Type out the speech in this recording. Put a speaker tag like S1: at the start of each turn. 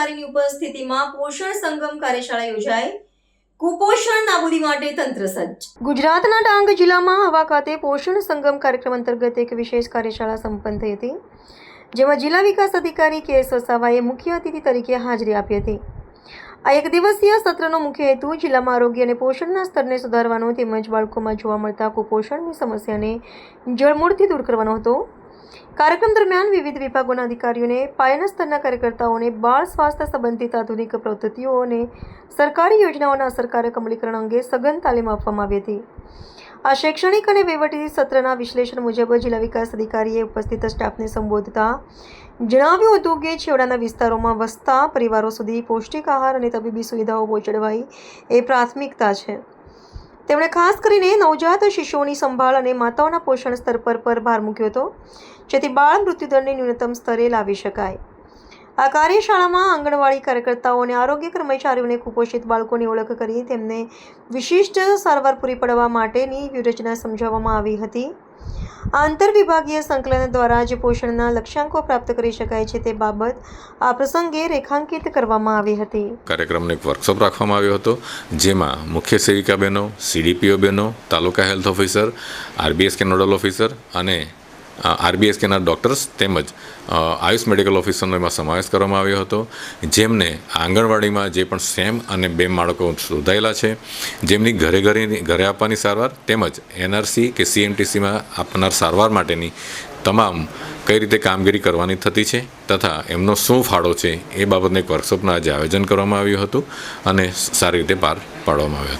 S1: અધિકારીની ઉપસ્થિતિમાં પોષણ સંગમ કાર્યશાળા યોજાઈ। કુપોષણ નાબૂદી માટે તંત્ર સજ્જ। ગુજરાતના ડાંગ જિલ્લામાં હવા ખાતે પોષણ સંગમ કાર્યક્રમ અંતર્ગત એક વિશેષ કાર્યશાળા સંપન્ન થઈ હતી, જેમાં જિલ્લા વિકાસ અધિકારી કે.એસ. વસાવાએ મુખ્ય અતિથિ તરીકે હાજરી આપી હતી। આ એક દિવસીય સત્રનો મુખ્ય હેતુ જિલ્લામાં આરોગ્ય અને પોષણના સ્તરને સુધારવાનો તેમજ બાળકોમાં જોવા મળતા કુપોષણની સમસ્યાને જળમૂળથી દૂર કરવાનો હતો। કાર્યક્રમ દરમિયાન વિવિધ વિભાગોના અધિકારીઓને, પાયાના સ્તરના કાર્યકર્તાઓને બાળ સ્વાસ્થ્ય સંબંધિત આધુનિક પદ્ધતિઓ અને સરકારી યોજનાઓના અસરકારક અમલીકરણ અંગે સઘન તાલીમ આપવામાં આવી હતી। આ શૈક્ષણિક અને વહીવટી સત્રના વિશ્લેષણ મુજબ જિલ્લા વિકાસ અધિકારીએ ઉપસ્થિત સ્ટાફને સંબોધતા જણાવ્યું હતું કે છેવાડાના વિસ્તારોમાં વસતા પરિવારો સુધી પૌષ્ટિક આહાર અને તબીબી સુવિધાઓ પહોંચાડવી એ પ્રાથમિકતા છે। તેમણે ખાસ કરીને નવજાત શિશુઓની સંભાળ અને માતાઓના પોષણ સ્તર પર ભાર મૂક્યો હતો, જેથી બાળ મૃત્યુદરને ન્યૂનતમ સ્તરે લાવી શકાય। આ કાર્યશાળામાં આંગણવાડી કાર્યકર્તાઓ અને આરોગ્ય કર્મચારીઓને કુપોષિત બાળકોની ઓળખ કરી તેમને વિશિષ્ટ સારવાર પૂરી પાડવા માટેની વ્યૂહરચના સમજાવવામાં આવી હતી। આ આંતરવિભાગીય સંકલન દ્વારા જે પોષણના લક્ષ્યાંકો પ્રાપ્ત કરી શકાય છે તે બાબત આ પ્રસંગે રેખાંકિત કરવામાં આવી હતી।
S2: કાર્યક્રમનો એક વર્કશોપ રાખવામાં આવ્યો હતો, જેમાં મુખ્ય સેવિકા બહેનો, CDPO બહેનો, તાલુકા health officer, RBSK nodal officer અને RBSKના ડૉક્ટર્સ તેમજ આયુષ મેડિકલ ઓફિસરનો એમાં સમાવેશ કરવામાં આવ્યો હતો, જેમને આંગણવાડીમાં જે પણ સેમ અને બેમ બાળકો શોધાયેલા છે, જેમની ઘરે આપવાની સારવાર તેમજ NRC કે CMTCમાં આપનાર સારવાર માટેની તમામ કઈ રીતે કામગીરી કરવાની થતી છે તથા એમનો શું ફાળો છે એ બાબતનું એક વર્કશોપનું આજે આયોજન કરવામાં આવ્યું હતું અને સારી રીતે પાર પાડવામાં આવ્યું હતું।